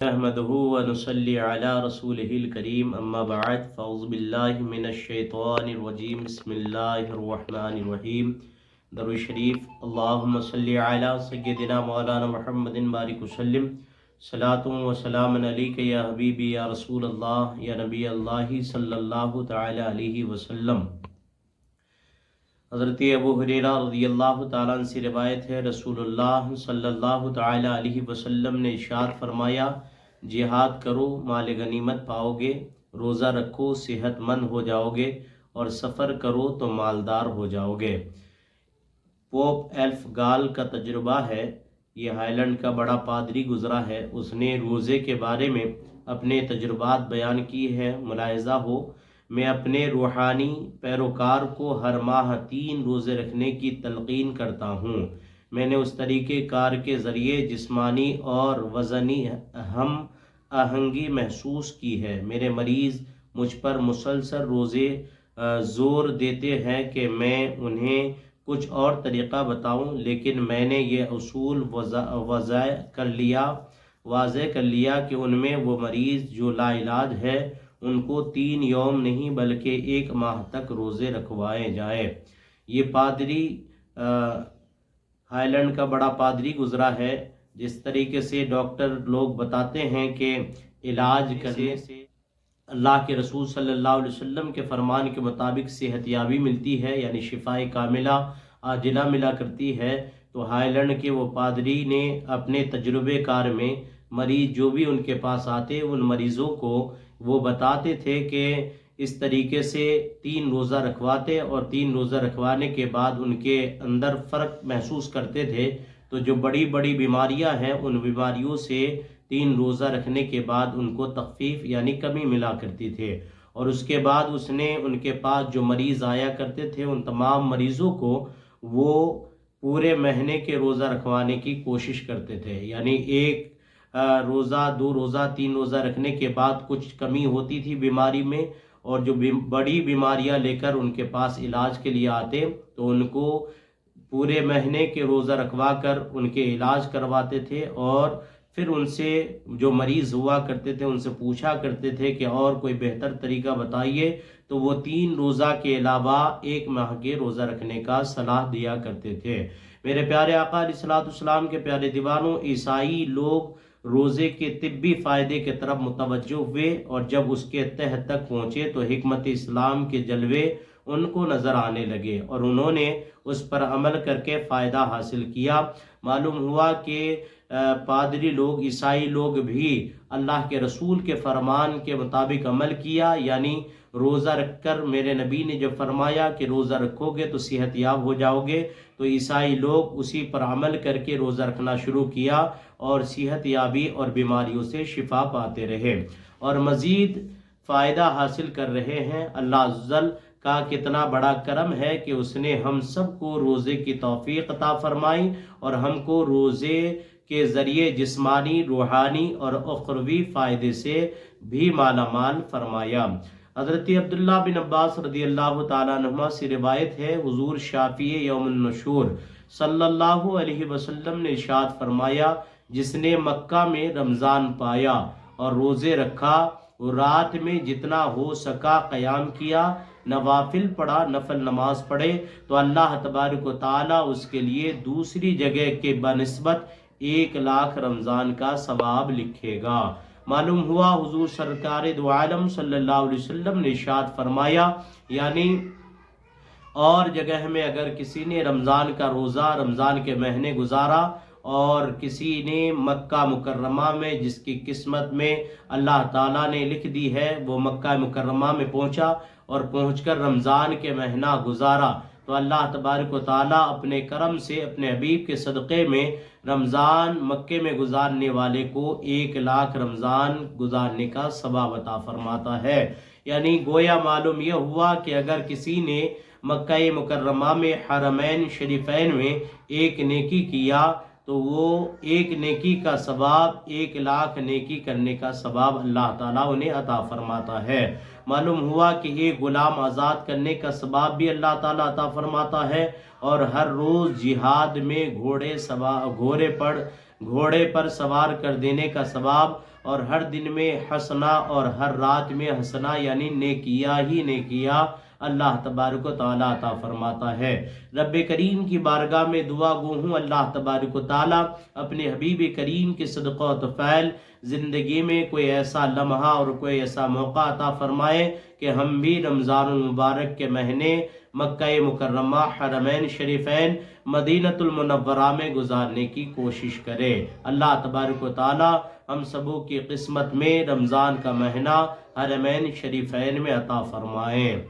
نحمده ونصلي على رسوله الكريم اما بعد فاعوذ بالله من الشیطان الرجیم بسم اللہ الرحمن الرحیم درود شریف اللہم صلی علی سیدنا مولانا محمد بارک وسلم صلاۃ و سلام علیک یا حبیبی یا رسول اللہ یا نبی اللہ صلی اللہ تعالی علیہ وسلم۔ حضرت ابو ہریرہ رضی اللہ تعالیٰ عنہ سے روایت ہے، رسول اللہ صلی اللہ تعالی علیہ وسلم نے ارشاد فرمایا، جہاد کرو مال غنیمت پاؤ گے، روزہ رکھو صحت مند ہو جاؤ گے، اور سفر کرو تو مالدار ہو جاؤ گے۔ پوپ ایلف گال کا تجربہ ہے، یہ ہالینڈ کا بڑا پادری گزرا ہے، اس نے روزے کے بارے میں اپنے تجربات بیان کی ہے۔ ملاحظہ ہو، میں اپنے روحانی پیروکار کو ہر ماہ 3 روزے رکھنے کی تلقین کرتا ہوں۔ میں نے اس طریقہ کار کے ذریعے جسمانی اور وزنی ہم آہنگی محسوس کی ہے۔ میرے مریض مجھ پر مسلسل روزے زور دیتے ہیں کہ میں انہیں کچھ اور طریقہ بتاؤں، لیکن میں نے یہ اصول واضح کر لیا کہ ان میں وہ مریض جو لا علاج ہے ان کو 3 یوم نہیں بلکہ 1 ماہ تک روزے رکھوائے جائیں۔ یہ پادری ہالینڈ کا بڑا پادری گزرا ہے۔ جس طریقے سے ڈاکٹر لوگ بتاتے ہیں کہ علاج کرنے سے اللہ کے رسول صلی اللہ علیہ وسلم کے فرمان کے مطابق صحت یابی ملتی ہے، یعنی شفائے کاملہ عاجلہ ملا کرتی ہے، تو ہالینڈ کے وہ پادری نے اپنے تجربے کار میں مریض جو بھی ان کے پاس آتے ان مریضوں کو وہ بتاتے تھے کہ اس طریقے سے 3 روزہ رکھواتے، اور 3 روزہ رکھوانے کے بعد ان کے اندر فرق محسوس کرتے تھے۔ تو جو بڑی بڑی بیماریاں ہیں ان بیماریوں سے 3 روزہ رکھنے کے بعد ان کو تخفیف یعنی کمی ملا کرتی تھے۔ اور اس کے بعد اس نے ان کے پاس جو مریض آیا کرتے تھے ان تمام مریضوں کو وہ پورے مہینے کے روزہ رکھوانے کی کوشش کرتے تھے، یعنی 1 روزہ 2 روزہ 3 روزہ رکھنے کے بعد کچھ کمی ہوتی تھی بیماری میں، اور جو بڑی بیماریاں لے کر ان کے پاس علاج کے لیے آتے تو ان کو پورے مہینے کے روزہ رکھوا کر ان کے علاج کرواتے تھے، اور پھر ان سے جو مریض ہوا کرتے تھے ان سے پوچھا کرتے تھے کہ اور کوئی بہتر طریقہ بتائیے، تو وہ 3 روزہ کے علاوہ 1 ماہ کے روزہ رکھنے کا صلاح دیا کرتے تھے۔ میرے پیارے آقا علیہ الصلوۃ والسلام کے پیارے دیوانوں، عیسائی لوگ روزے کے طبی فائدے کے طرف متوجہ ہوئے، اور جب اس کے تہ تک پہنچے تو حکمت اسلام کے جلوے ان کو نظر آنے لگے، اور انہوں نے اس پر عمل کر کے فائدہ حاصل کیا۔ معلوم ہوا کہ پادری لوگ، عیسائی لوگ بھی اللہ کے رسول کے فرمان کے مطابق عمل کیا، یعنی روزہ رکھ کر میرے نبی نے جب فرمایا کہ روزہ رکھو گے تو صحت یاب ہو جاؤ گے، تو عیسائی لوگ اسی پر عمل کر کے روزہ رکھنا شروع کیا، اور صحت یابی اور بیماریوں سے شفا پاتے رہے اور مزید فائدہ حاصل کر رہے ہیں۔ اللہ عزوجل کا کتنا بڑا کرم ہے کہ اس نے ہم سب کو روزے کی توفیق عطا فرمائی، اور ہم کو روزے کے ذریعے جسمانی، روحانی اور اخروی فائدے سے بھی مالا مال فرمایا۔ حضرت عبداللہ بن عباس رضی اللہ تعالیٰ عنہما سے روایت ہے، حضور شافع یوم النشور صلی اللہ علیہ وسلم نے ارشاد فرمایا، جس نے مکہ میں رمضان پایا اور روزے رکھا، وہ رات میں جتنا ہو سکا قیام کیا، نوافل پڑھا، نفل نماز پڑھے، تو اللہ تبارک و تعالیٰ اس کے لیے دوسری جگہ کے بنسبت 1 لاکھ رمضان کا ثواب لکھے گا۔ معلوم ہوا حضور سرکار دو عالم صلی اللہ علیہ وسلم نے ارشاد فرمایا، یعنی اور جگہ میں اگر کسی نے رمضان کا روزہ رمضان کے مہینے گزارا، اور کسی نے مکہ مکرمہ میں جس کی قسمت میں اللہ تعالیٰ نے لکھ دی ہے وہ مکہ مکرمہ میں پہنچا اور پہنچ کر رمضان کے مہینہ گزارا، تو اللہ تبارک و تعالیٰ اپنے کرم سے اپنے حبیب کے صدقے میں رمضان مکے میں گزارنے والے کو 1 لاکھ رمضان گزارنے کا ثواب عطا فرماتا ہے۔ یعنی گویا معلوم یہ ہوا کہ اگر کسی نے مکہ مکرمہ میں حرمین شریفین میں 1 نیکی کیا تو وہ 1 نیکی کا ثواب 1 لاکھ نیکی کرنے کا ثواب اللہ تعالیٰ انہیں عطا فرماتا ہے۔ معلوم ہوا کہ 1 غلام آزاد کرنے کا ثواب بھی اللہ تعالیٰ عطا فرماتا ہے، اور ہر روز جہاد میں گھوڑے پر سوار کر دینے کا ثواب اور ہر دن میں حسنا اور ہر رات میں حسنا یعنی نیکیاں ہی نیکیاں اللہ تبارک و تعالیٰ عطا فرماتا ہے۔ رب کریم کی بارگاہ میں دعا گو ہوں اللہ تبارک و تعالیٰ اپنے حبیب کریم کے صدقہ و طفیل زندگی میں کوئی ایسا لمحہ اور کوئی ایسا موقع عطا فرمائے کہ ہم بھی رمضان المبارک کے مہینے مکہ مکرمہ، حرمین شریفین، مدینۃ المنورہ میں گزارنے کی کوشش کرے۔ اللہ تبارک و تعالیٰ ہم سبوں کی قسمت میں رمضان کا مہینہ حرمین شریفین میں عطا فرمائے۔